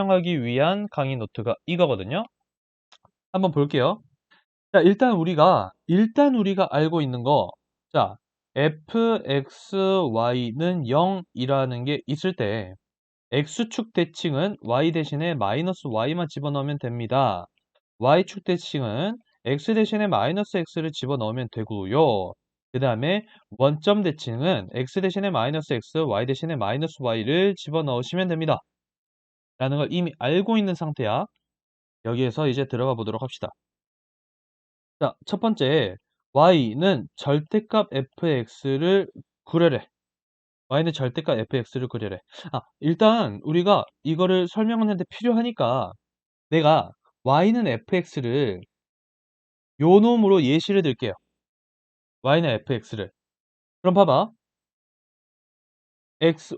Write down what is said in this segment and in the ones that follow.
설명하기 위한 강의 노트가 이거거든요. 한번 볼게요. 자, 일단 우리가 알고 있는 거, 자, fxy는 0이라는 게 있을 때 x축 대칭은 y 대신에 마이너스 y만 집어넣으면 됩니다. y축 대칭은 x 대신에 마이너스 x를 집어넣으면 되고요. 그 다음에 원점 대칭은 x 대신에 마이너스 x, y 대신에 마이너스 y를 집어넣으시면 됩니다. 라는 걸 이미 알고 있는 상태야. 여기에서 이제 들어가 보도록 합시다. 자, 첫 번째, y는 절대값 fx를 구려래. y는 절대값 fx를 구려래. 일단 우리가 이거를 설명하는데 필요하니까 내가 y는 fx를 요 놈으로 예시를 들게요. y는 fx를. 그럼 봐봐.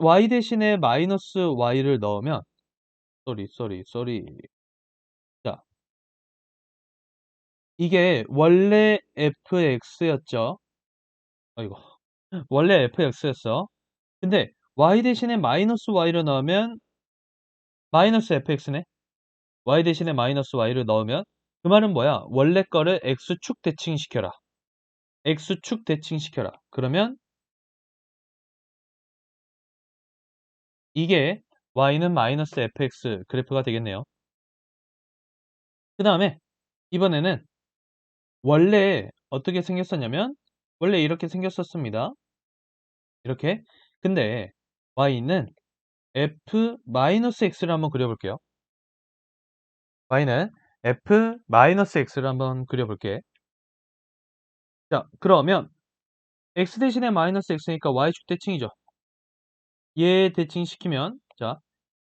y 대신에 마이너스 y를 넣으면 쏘리. 자, 이게 원래 fx였죠. 아이고. 원래 fx였어. 근데 y 대신에 마이너스 y를 넣으면 마이너스 fx네. y 대신에 마이너스 y를 넣으면 그 말은 뭐야? 원래 거를 x축 대칭시켜라. x축 대칭시켜라. 그러면 이게 y는 마이너스 fx 그래프가 되겠네요. 그 다음에 이번에는 원래 어떻게 생겼었냐면 원래 이렇게 생겼었습니다. 이렇게. 근데 y는 f-x를 한번 그려볼게요. y는 f-x를 한번 그려볼게. 자, 그러면 x 대신에 마이너스 x니까 y축 대칭이죠. 얘 대칭시키면 자,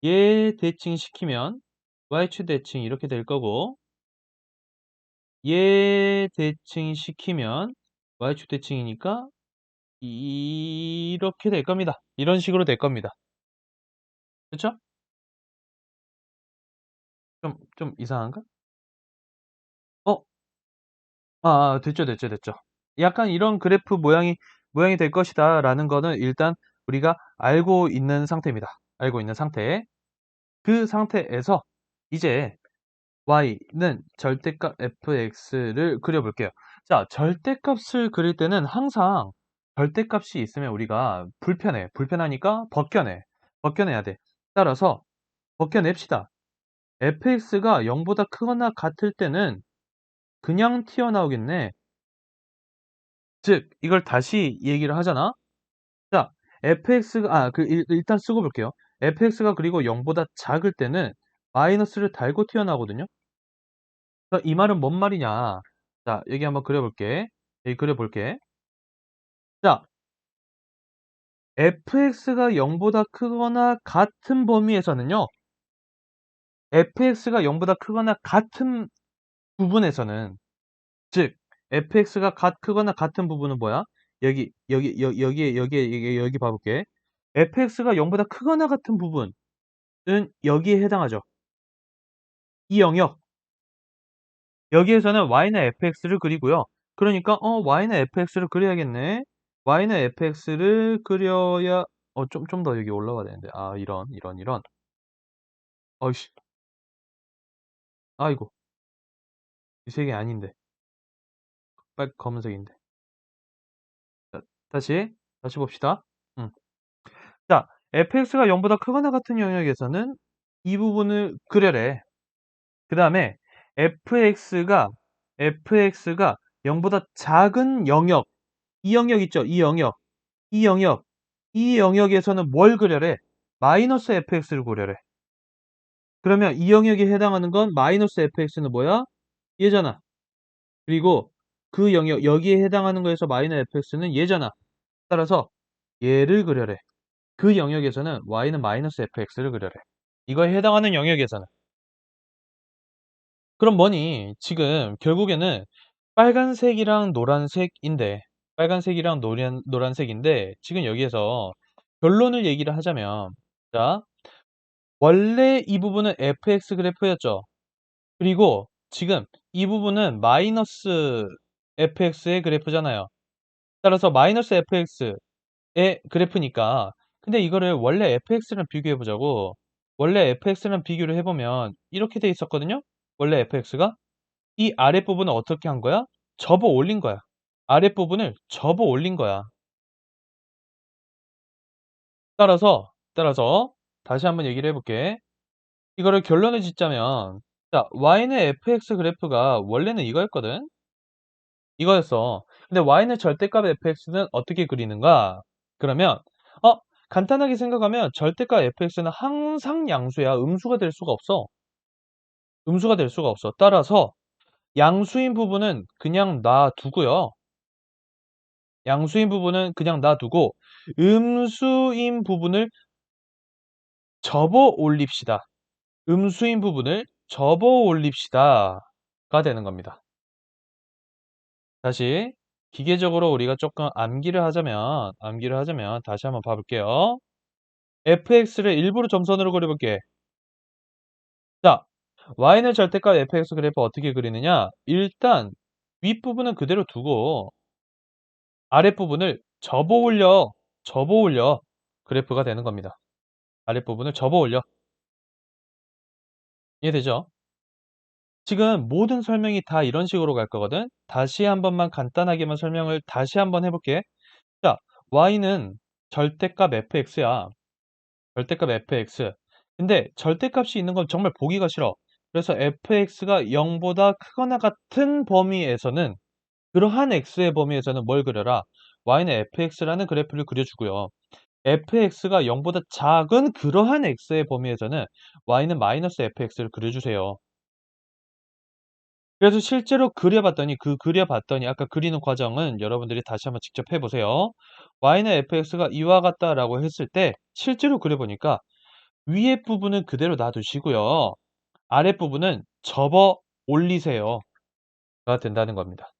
얘 대칭시키면 y축 대칭 이렇게 될 거고 얘 대칭시키면 y축 대칭이니까 이렇게 될 겁니다. 이런 식으로 될 겁니다. 그렇죠? 좀 이상한가? 어? 됐죠. 약간 이런 그래프 모양이 될 것이다 라는 거는 일단 우리가 알고 있는 상태입니다. 알고 있는 상태. 그 상태에서 이제 y는 절대값 fx를 그려볼게요. 자, 절대값을 그릴 때는 항상 절대값이 있으면 우리가 불편해. 불편하니까 벗겨내야 돼. 따라서 벗겨냅시다. fx가 0보다 크거나 같을 때는 그냥 튀어나오겠네. 즉, 이걸 다시 얘기를 하잖아. 자, fx가, 일단 쓰고 볼게요. fx가 그리고 0보다 작을 때는 마이너스를 달고 튀어나오거든요. 이 말은 뭔 말이냐? 자, 여기 한번 그려볼게. 여기 그려볼게. 자, fx가 0보다 크거나 같은 범위에서는요. fx가 0보다 크거나 같은 부분에서는 즉 fx가 크거나 같은 부분은 뭐야? 여기 봐볼게. fx가 0보다 크거나 같은 부분은 여기에 해당하죠. 이 영역. 여기에서는 y는 fx를 그리고요. 그러니까 y는 fx를 그려야겠네. y는 fx를 그려야 좀 더 여기 올라가야 되는데. 이런. 어이씨. 아이고. 이 색이 아닌데. 빨 검은색인데. 자, 다시 봅시다. 음. 자, fx가 0보다 크거나 같은 영역에서는 이 부분을 그려래. 그 다음에 fx가 0보다 작은 영역, 이 영역 있죠? 이 영역, 이 영역에서는 뭘 그려래? 마이너스 fx를 그려래. 그러면 이 영역에 해당하는 건 마이너스 fx는 뭐야? 얘잖아. 그리고 그 영역, 여기에 해당하는 거에서 마이너스 fx는 얘잖아. 따라서 얘를 그려래. 그 영역에서는 y는 마이너스 fx를 그려래. 이거에 해당하는 영역에서는. 그럼 뭐니? 지금 결국에는 빨간색이랑 노란색인데, 노란색인데, 지금 여기에서 결론을 얘기를 하자면, 자, 원래 이 부분은 fx 그래프였죠. 그리고 지금 이 부분은 마이너스 fx의 그래프잖아요. 따라서 마이너스 fx의 그래프니까, 근데 이거를 원래 fx랑 비교해 보자고. 원래 fx랑 비교를 해보면 이렇게 돼 있었거든요. 원래 fx가 이 아랫부분을 어떻게 한 거야? 접어 올린 거야. 아랫부분을 접어 올린 거야. 따라서 다시 한번 얘기를 해볼게. 이거를 결론을 짓자면 자, y는 fx 그래프가 원래는 이거였거든. 이거였어. 근데 y는 절대값 fx는 어떻게 그리는가? 그러면 어 간단하게 생각하면 절대값 fx는 항상 양수야. 음수가 될 수가 없어. 음수가 될 수가 없어. 따라서 양수인 부분은 그냥 놔두고요. 양수인 부분은 그냥 놔두고 음수인 부분을 접어 올립시다. 음수인 부분을 접어 올립시다가 되는 겁니다. 다시 기계적으로 우리가 조금 암기를 하자면 다시 한번 봐볼게요. fx를 일부러 점선으로 그려볼게. 자, y는 절대값 fx 그래프 어떻게 그리느냐? 일단 윗부분은 그대로 두고 아랫부분을 접어 올려 그래프가 되는 겁니다. 아랫부분을 접어 올려. 이해되죠? 지금 모든 설명이 다 이런 식으로 갈 거거든. 다시 한 번만 간단하게만 설명을 다시 한번 해볼게. 자, y는 절대값 fx야. 절대값 fx. 근데 절대값이 있는 건 정말 보기가 싫어. 그래서 fx가 0보다 크거나 같은 범위에서는 그러한 x의 범위에서는 뭘 그려라? y는 fx라는 그래프를 그려주고요. fx가 0보다 작은 그러한 x의 범위에서는 y는 마이너스 fx를 그려주세요. 그래서 실제로 그려봤더니 아까 그리는 과정은 여러분들이 다시 한번 직접 해보세요. y는 fx가 이와 같다라고 했을 때 실제로 그려보니까 위에 부분은 그대로 놔두시고요. 아랫부분은 접어 올리세요가 된다는 겁니다.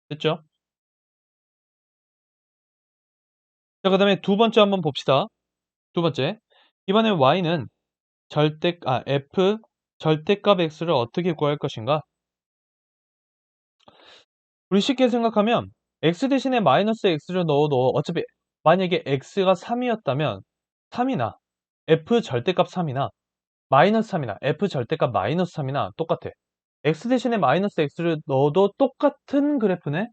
됐죠? 자, 그 다음에 두 번째 한번 봅시다. 두 번째. 이번엔 y는 f 절대값 x를 어떻게 구할 것인가? 우리 쉽게 생각하면 x 대신에 마이너스 x를 넣어도 어차피 만약에 x가 3이었다면 3이나 f 절대값 3이나 마이너스 3이나 f 절대값 마이너스 3이나 똑같아. x 대신에 마이너스 x를 넣어도 똑같은 그래프네.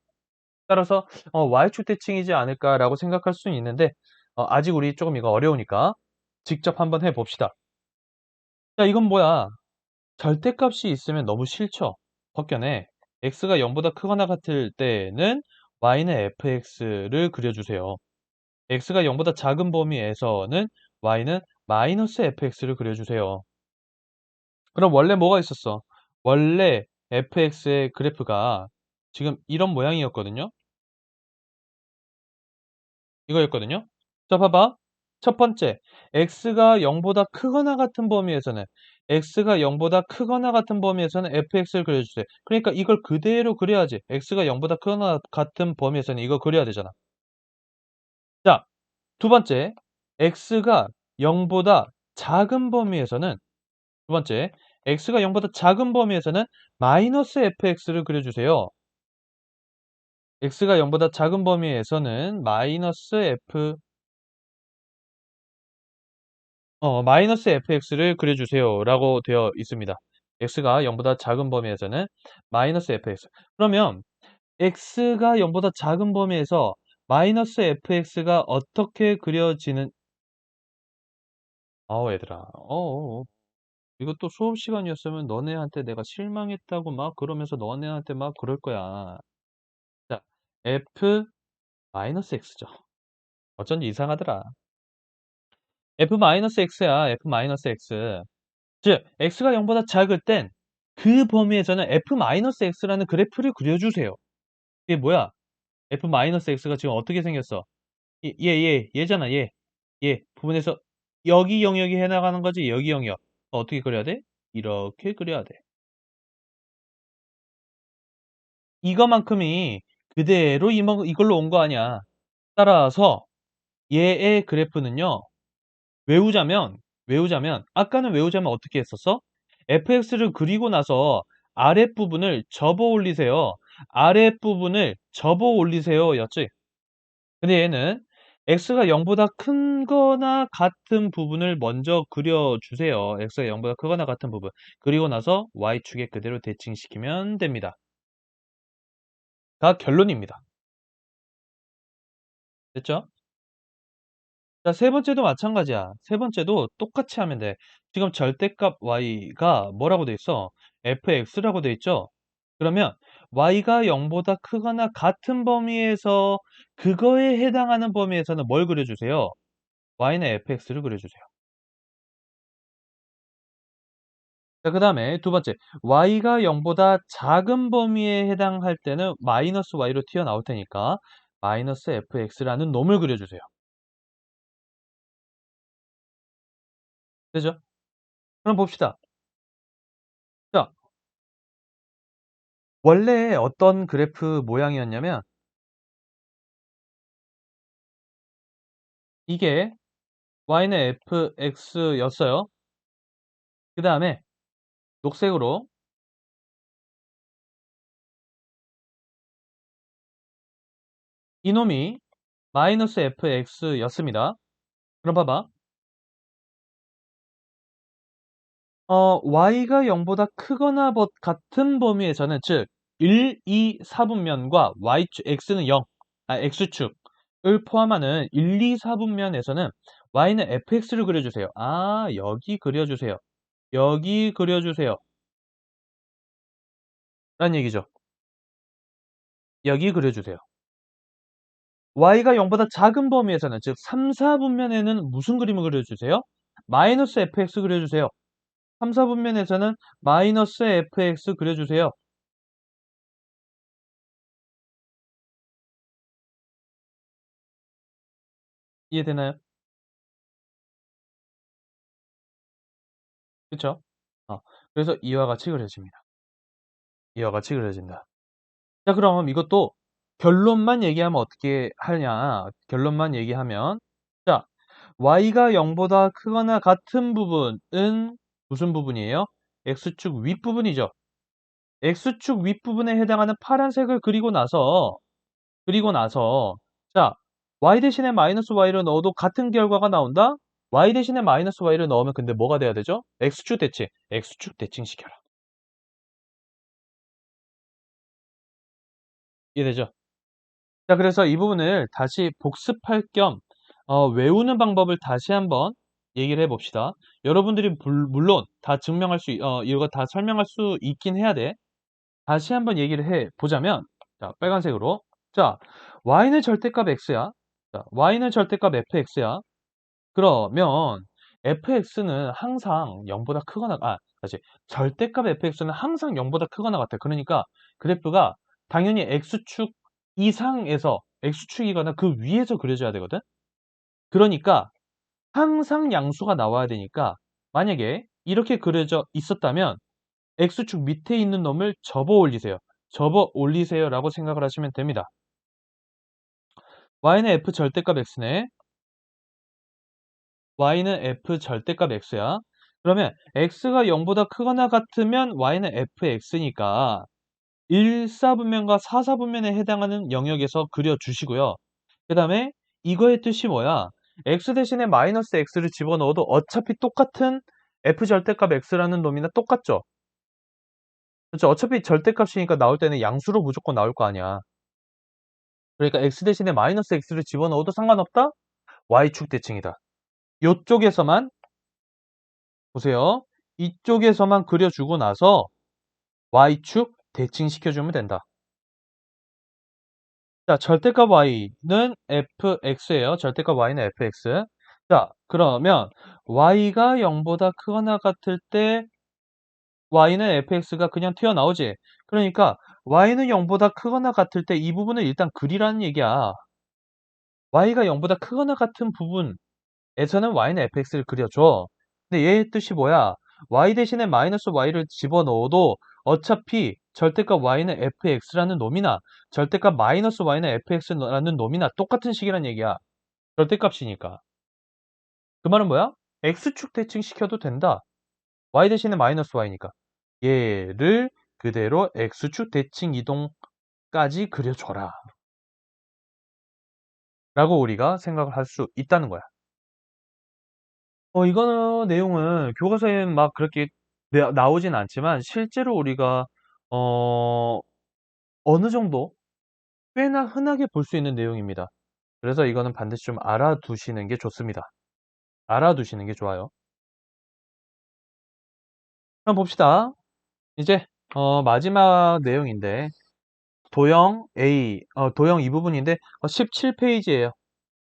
따라서 y축 대칭이지 않을까라고 생각할 수는 있는데 아직 우리 조금 이거 어려우니까 직접 한번 해봅시다. 자, 이건 뭐야? 절대값이 있으면 너무 싫죠. 벗겨내. x가 0보다 크거나 같을 때는 y는 fx를 그려주세요. x가 0보다 작은 범위에서는 y는 마이너스 fx를 그려주세요. 그럼 원래 뭐가 있었어? 원래 fx의 그래프가 지금 이런 모양이었거든요. 이거였거든요. 자, 봐봐. 첫 번째, x가 0보다 크거나 같은 범위에서는 fx를 그려주세요. 그러니까 이걸 그대로 그려야지. x가 0보다 크거나 같은 범위에서는 이거 그려야 되잖아. 자, 두 번째, x가 0보다 작은 범위에서는 두 번째, x가 0보다 작은 범위에서는 마이너스 fx를 그려주세요. x가 0보다 작은 범위에서는 마이너스 fx를 그려주세요 라고 되어 있습니다. x가 0보다 작은 범위에서는 마이너스 fx. 그러면 x가 0보다 작은 범위에서 마이너스 fx가 어떻게 그려지는 얘들아 이것도 수업 시간이었으면 너네한테 내가 실망했다고 막 그러면서 너네한테 막 그럴 거야. 자, f 마이너스 x죠. 어쩐지 이상하더라. f 마이너스 x야. f 마이너스 x. 즉 x가 0보다 작을 땐 그 범위에서는 f-x라는 그래프를 그려주세요. 이게 뭐야? f-x가 지금 어떻게 생겼어? 얘잖아, 얘. 얘 부분에서 여기 영역이 해나가는 거지, 여기 영역. 어떻게 그려야 돼? 이렇게 그려야 돼. 이거만큼이 그대로 이걸로 온 거 아니야. 따라서 얘의 그래프는요. 외우자면 아까는 외우자면 어떻게 했었어? fx를 그리고 나서 아랫부분을 접어 올리세요. 아랫부분을 접어 올리세요 였지. 근데 얘는 x가 0보다 큰 거나 같은 부분을 먼저 그려주세요. x가 0보다 크거나 같은 부분. 그리고 나서 y축에 그대로 대칭시키면 됩니다. 가 결론입니다. 됐죠? 자, 세 번째도 마찬가지야. 세 번째도 똑같이 하면 돼. 지금 절대값 y가 뭐라고 돼 있어? fx라고 돼 있죠? 그러면 y가 0보다 크거나 같은 범위에서 그거에 해당하는 범위에서는 뭘 그려주세요? y는 fx를 그려주세요. 자, 그 다음에 두 번째, y가 0보다 작은 범위에 해당할 때는 마이너스 y로 튀어나올 테니까 마이너스 fx라는 놈을 그려주세요. 되죠? 그럼 봅시다. 자, 원래 어떤 그래프 모양이었냐면 이게 y는 fx였어요. 그 다음에 녹색으로 이놈이 마이너스 fx였습니다. 그럼 봐봐. y가 0보다 크거나 같은 범위에서는 즉 1, 2, 4분면과 x는 0, x축을 포함하는 1, 2, 4분면에서는 y는 fx를 그려주세요. 아, 여기 그려주세요. 여기 그려주세요. 라는 얘기죠. 여기 그려주세요. y가 0보다 작은 범위에서는 즉 3, 4분면에는 무슨 그림을 그려주세요? 마이너스 fx 그려주세요. 3, 4분면에서는 마이너스 fx 그려주세요. 이해되나요? 그쵸? 그래서 이와 같이 그려집니다. 이와 같이 그려진다. 자, 그럼 이것도 결론만 얘기하면 어떻게 하냐? 결론만 얘기하면 자, y가 0보다 크거나 같은 부분은 무슨 부분이에요? x축 윗부분이죠. x축 윗부분에 해당하는 파란색을 그리고 나서 자, y 대신에 마이너스 y를 넣어도 같은 결과가 나온다? y 대신에 마이너스 y를 넣으면 근데 뭐가 돼야 되죠? x축 대칭시켜라. 이해되죠? 자, 그래서 이 부분을 다시 복습할 겸 외우는 방법을 다시 한번 얘기를 해봅시다. 여러분들이 물론 다 이거 다 설명할 수 있긴 해야 돼. 다시 한번 얘기를 해보자면, 자, 빨간색으로. 자, y는 절대값 x야. 자, y는 절대값 fx야. 그러면 fx는 항상 0보다 크거나, 다시. 절대값 fx는 항상 0보다 크거나 같아. 그러니까 그래프가 당연히 x축 이상에서 x축이거나 그 위에서 그려져야 되거든. 그러니까 항상 양수가 나와야 되니까 만약에 이렇게 그려져 있었다면 x축 밑에 있는 놈을 접어 올리세요. 접어 올리세요 라고 생각을 하시면 됩니다. y는 f 절대값 x네. y는 f 절대값 x야. 그러면 x가 0보다 크거나 같으면 y는 fx니까 1, 4분면과 4, 4분면에 해당하는 영역에서 그려주시고요. 그 다음에 이거의 뜻이 뭐야? x 대신에 마이너스 x를 집어넣어도 어차피 똑같은 f 절대값 x라는 놈이나 똑같죠? 그렇죠? 어차피 절대값이니까 나올 때는 양수로 무조건 나올 거 아니야. 그러니까 x 대신에 마이너스 x를 집어넣어도 상관없다? y축 대칭이다. 요쪽에서만 보세요. 이쪽에서만 그려주고 나서 y축 대칭시켜주면 된다. 자, 절대값 y는 fx예요. 절대값 y는 fx. 자, 그러면 y가 0보다 크거나 같을 때 y는 fx가 그냥 튀어나오지. 그러니까 y는 0보다 크거나 같을 때 이 부분을 일단 그리라는 얘기야. y가 0보다 크거나 같은 부분에서는 y는 fx를 그려줘. 근데 얘의 뜻이 뭐야? y 대신에 마이너스 y를 집어넣어도 어차피 절대값 y는 fx라는 놈이나 절대값 마이너스 y는 fx라는 놈이나 똑같은 식이란 얘기야. 절대값이니까. 그 말은 뭐야? x축 대칭시켜도 된다. y 대신에 마이너스 y니까. 얘를 그대로 x축 대칭 이동까지 그려줘라. 라고 우리가 생각을 할 수 있다는 거야. 이거는 내용은 교과서에 막 그렇게 나오진 않지만 실제로 우리가 어, 어느 정도 꽤나 흔하게 볼 수 있는 내용입니다. 그래서 이거는 반드시 좀 알아두시는 게 좋습니다. 알아두시는 게 좋아요. 그럼 봅시다. 이제 마지막 내용인데 도형 A, 도형 이 부분인데 17페이지예요.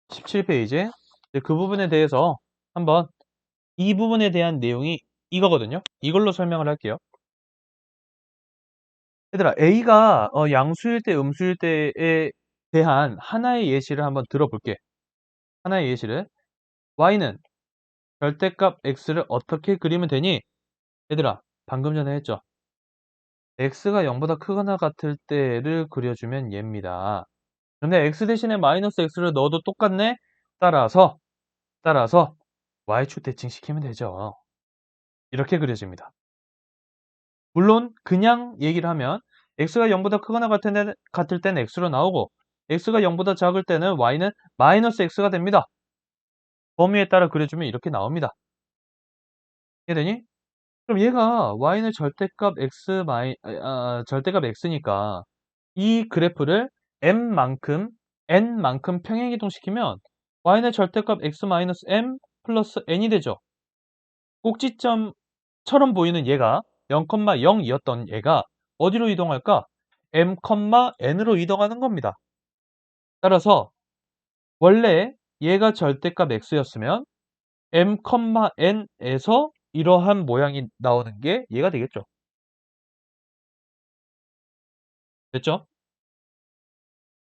17페이지. 그 부분에 대해서 한번 이 부분에 대한 내용이 이거거든요. 이걸로 설명을 할게요. 얘들아, A가 양수일 때, 음수일 때에 대한 하나의 예시를 한번 들어볼게. 하나의 예시를. Y는 절대값 X를 어떻게 그리면 되니? 얘들아, 방금 전에 했죠. X가 0보다 크거나 같을 때를 그려주면 얘입니다. 근데 X 대신에 마이너스 X를 넣어도 똑같네? 따라서 Y축 대칭시키면 되죠. 이렇게 그려집니다. 물론 그냥 얘기를 하면 x가 0보다 크거나 같을 때는 x로 나오고 x가 0보다 작을 때는 y는 마이너스 x가 됩니다. 범위에 따라 그려주면 이렇게 나옵니다. 이해되니? 그럼 얘가 y는 절대값 x니까 이 그래프를 n만큼 평행이동시키면 y는 절대값 x 마이너스 m 플러스 n이 되죠. 꼭지점처럼 보이는 얘가 0,0이었던 얘가 어디로 이동할까? m, n으로 이동하는 겁니다. 따라서 원래 얘가 절대값 x였으면 m, n에서 이러한 모양이 나오는 게 얘가 되겠죠. 됐죠?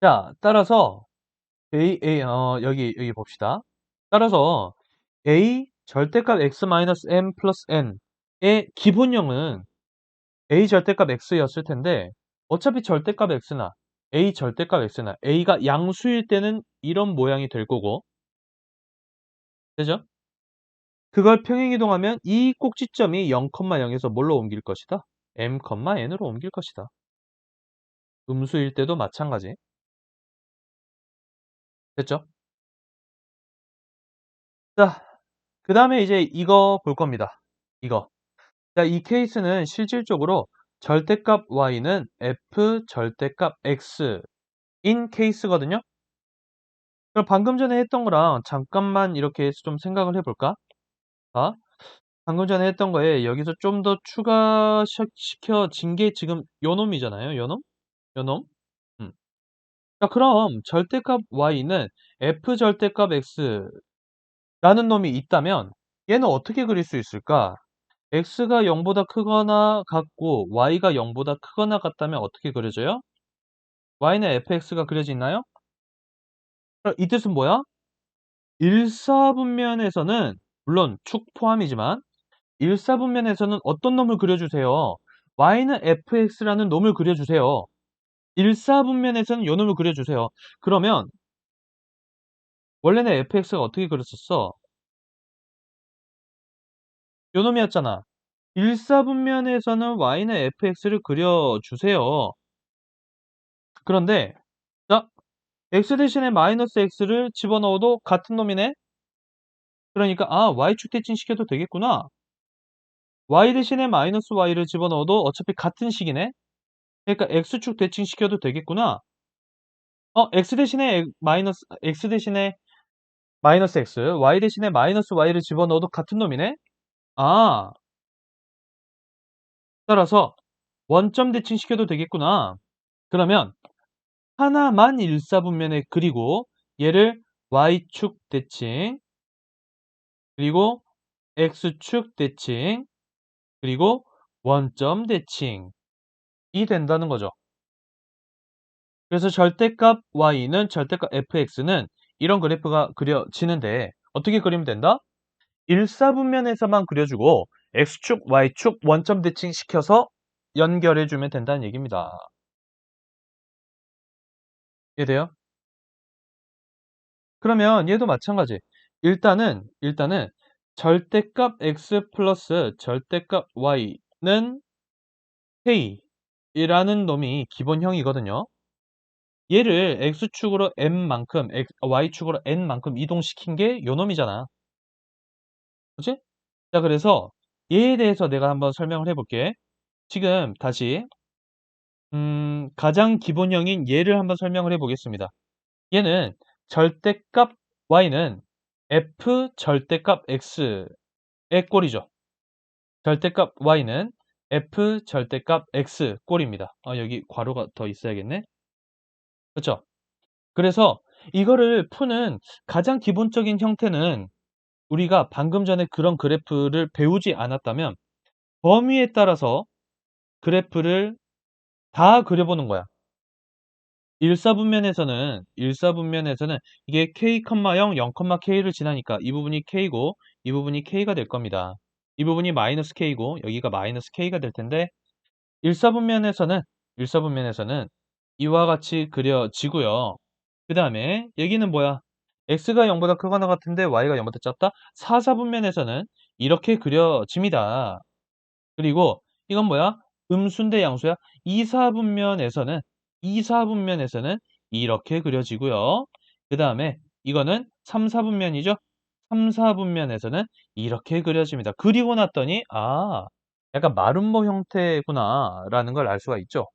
자, 따라서 여기 봅시다. 따라서 a 절대값 x-m 플러스 n의 기본형은 a 절대값 x였을 텐데 어차피 절대값 x나 a 절대값 x나 a가 양수일 때는 이런 모양이 될 거고 되죠? 그걸 평행이동하면 이 꼭지점이 0,0에서 뭘로 옮길 것이다? m, n으로 옮길 것이다. 음수일 때도 마찬가지. 됐죠? 자, 그 다음에 이제 이거 볼 겁니다. 이거. 자, 이 케이스는 실질적으로 절대값 y는 f 절대값 x인 케이스거든요. 그럼 방금 전에 했던 거랑 잠깐만 이렇게 해서 좀 생각을 해볼까? 자, 방금 전에 했던 거에 여기서 좀 더 추가시켜진 게 지금 요 놈이잖아요. 요 놈? 요 놈? 음. 자, 그럼 절대값 y는 f 절대값 x라는 놈이 있다면 얘는 어떻게 그릴 수 있을까? x가 0보다 크거나 같고 y가 0보다 크거나 같다면 어떻게 그려져요? y는 fx가 그려져 있나요? 그럼 이 뜻은 뭐야? 일사분면에서는 물론 축 포함이지만 일사분면에서는 어떤 놈을 그려주세요? y는 fx라는 놈을 그려주세요. 일사분면에서는 요 놈을 그려주세요. 그러면 원래는 fx가 어떻게 그렸었어? 요 놈이었잖아. 일사분면에서는 y는 fx를 그려주세요. 그런데 자, x 대신에 마이너스 x를 집어넣어도 같은 놈이네? 그러니까 y축 대칭시켜도 되겠구나. y 대신에 마이너스 y를 집어넣어도 어차피 같은 식이네? 그러니까 x축 대칭시켜도 되겠구나. x 대신에 마이너스 x, y 대신에 마이너스 y를 집어넣어도 같은 놈이네? 아, 따라서 원점 대칭시켜도 되겠구나. 그러면 하나만 일사분면에 그리고 얘를 y축 대칭, 그리고 x축 대칭, 그리고 원점 대칭이 된다는 거죠. 그래서 절대값 y는 절대값 fx는 이런 그래프가 그려지는데 어떻게 그리면 된다? 일사분면에서만 그려주고 x축, y축 원점 대칭 시켜서 연결해주면 된다는 얘기입니다. 이해돼요? 그러면 얘도 마찬가지. 일단은 절대값 x 플러스 절대값 y는 k이라는 놈이 기본형이거든요. 얘를 x축으로 m만큼, y축으로 n만큼 이동시킨 게 요 놈이잖아. 그치? 자, 그래서 얘에 대해서 내가 한번 설명을 해볼게. 지금 다시 가장 기본형인 얘를 한번 설명을 해보겠습니다. 얘는 절대값 y는 f 절대값 x의 꼴이죠. 절대값 y는 f 절대값 x 꼴입니다. 여기 괄호가 더 있어야겠네. 그렇죠? 그래서 이거를 푸는 가장 기본적인 형태는 우리가 방금 전에 그런 그래프를 배우지 않았다면 범위에 따라서 그래프를 다 그려보는 거야. 일사분면에서는 이게 k, 0, 0, k를 지나니까 이 부분이 k고 이 부분이 k가 될 겁니다. 이 부분이 마이너스 k고 여기가 마이너스 k가 될 텐데 일사분면에서는 이와 같이 그려지고요. 그 다음에 여기는 뭐야? x가 0보다 크거나 같은데 y가 0보다 작다? 사사분면에서는 이렇게 그려집니다. 그리고 이건 뭐야? 음수인데 양수야? 이사분면에서는 이렇게 그려지고요. 그 다음에 이거는 3, 4분면이죠? 3, 4분면에서는 이렇게 그려집니다. 그리고 났더니 약간 마름모 형태구나 라는 걸 알 수가 있죠.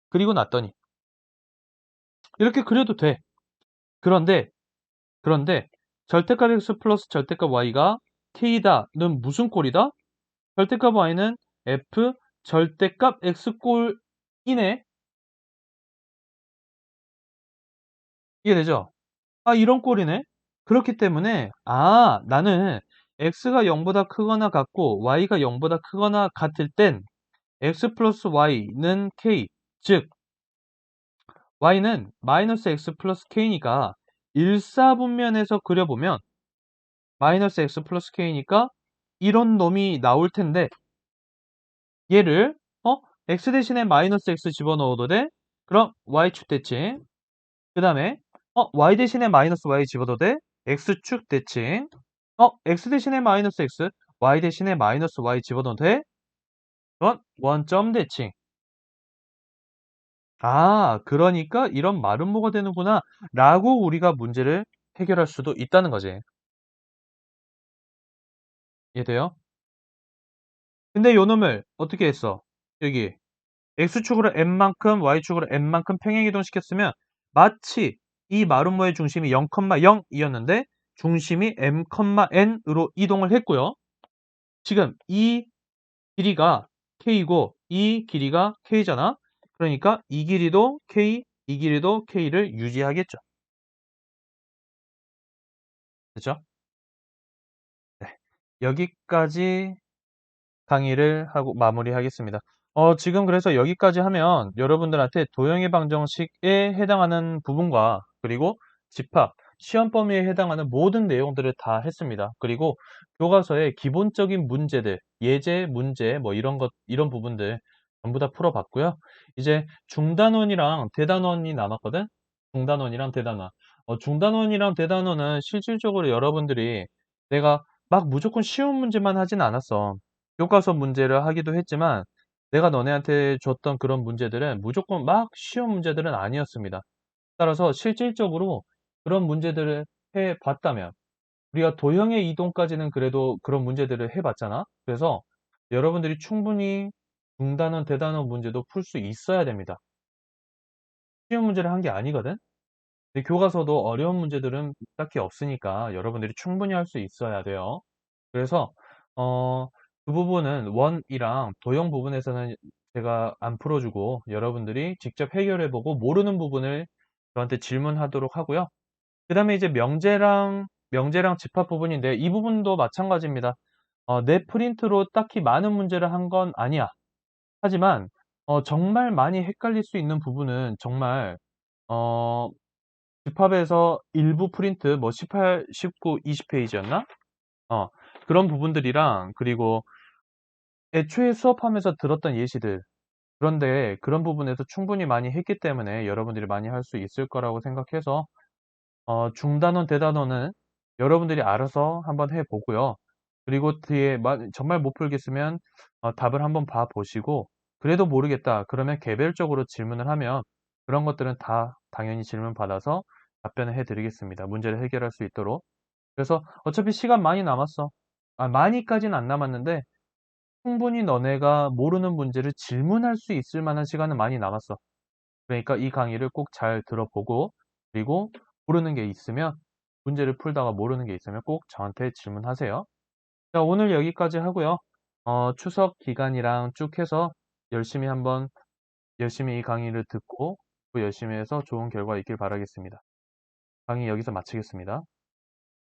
그리고 났더니 이렇게 그려도 돼. 그런데 절대값 x 플러스 절대값 y가 k다는 무슨 꼴이다? 절대값 y는 f 절대값 x 꼴이네. 이해되죠? 이런 꼴이네. 그렇기 때문에 나는 x가 0보다 크거나 같고 y가 0보다 크거나 같을 땐 x 플러스 y는 k, 즉 y는 마이너스 x 플러스 k니까 일사분면에서 그려보면 마이너스 x 플러스 k니까 이런 놈이 나올 텐데 얘를 x 대신에 마이너스 x 집어넣어도 돼? 그럼 y축 대칭. 그 다음에 y 대신에 마이너스 y 집어넣어도 돼? x축 대칭. x 대신에 마이너스 x, y 대신에 마이너스 y 집어넣어도 돼? 그건 원점 대칭. 그러니까 이런 마름모가 되는구나 라고 우리가 문제를 해결할 수도 있다는 거지. 이해돼요? 근데 요 놈을 어떻게 했어? 여기 x축으로 n만큼 y축으로 n만큼 평행이동시켰으면 마치 이 마름모의 중심이 0,0이었는데 중심이 m, n으로 이동을 했고요. 지금 이 길이가 k이고 이 길이가 k잖아. 그러니까 이 길이도 k, 이 길이도 k를 유지하겠죠. 그렇죠? 네. 여기까지 강의를 하고 마무리하겠습니다. 지금 그래서 여기까지 하면 여러분들한테 도형의 방정식에 해당하는 부분과 그리고 집합, 시험 범위에 해당하는 모든 내용들을 다 했습니다. 그리고 교과서의 기본적인 문제들, 예제 문제 뭐 이런 부분들 전부 다 풀어봤고요. 이제 중단원이랑 대단원이 남았거든? 중단원이랑 대단원. 중단원이랑 대단원은 실질적으로 여러분들이 내가 막 무조건 쉬운 문제만 하진 않았어. 교과서 문제를 하기도 했지만 내가 너네한테 줬던 그런 문제들은 무조건 막 쉬운 문제들은 아니었습니다. 따라서 실질적으로 그런 문제들을 해봤다면 우리가 도형의 이동까지는 그래도 그런 문제들을 해봤잖아. 그래서 여러분들이 충분히 중단원, 대단원 문제도 풀 수 있어야 됩니다. 쉬운 문제를 한 게 아니거든. 근데 교과서도 어려운 문제들은 딱히 없으니까 여러분들이 충분히 할 수 있어야 돼요. 그래서 그 부분은 원이랑 도형 부분에서는 제가 안 풀어주고 여러분들이 직접 해결해보고 모르는 부분을 저한테 질문하도록 하고요. 그 다음에 이제 명제랑 집합 부분인데 이 부분도 마찬가지입니다. 내 프린트로 딱히 많은 문제를 한 건 아니야. 하지만 정말 많이 헷갈릴 수 있는 부분은 정말 어, 집합에서 일부 프린트 뭐 18, 19, 20페이지였나? 그런 부분들이랑 그리고 애초에 수업하면서 들었던 예시들 그런데 그런 부분에서 충분히 많이 했기 때문에 여러분들이 많이 할 수 있을 거라고 생각해서 중단원, 대단원은 여러분들이 알아서 한번 해보고요. 그리고 뒤에 정말 못 풀겠으면 답을 한번 봐보시고 그래도 모르겠다 그러면 개별적으로 질문을 하면 그런 것들은 다 당연히 질문 받아서 답변을 해드리겠습니다. 문제를 해결할 수 있도록. 그래서 어차피 시간 많이 남았어. 많이까지는 안 남았는데 충분히 너네가 모르는 문제를 질문할 수 있을 만한 시간은 많이 남았어. 그러니까 이 강의를 꼭 잘 들어보고 그리고 모르는 게 있으면 문제를 풀다가 모르는 게 있으면 꼭 저한테 질문하세요. 자, 오늘 여기까지 하고요. 추석 기간이랑 쭉 해서 열심히 이 강의를 듣고 또 열심히 해서 좋은 결과 있길 바라겠습니다. 강의 여기서 마치겠습니다.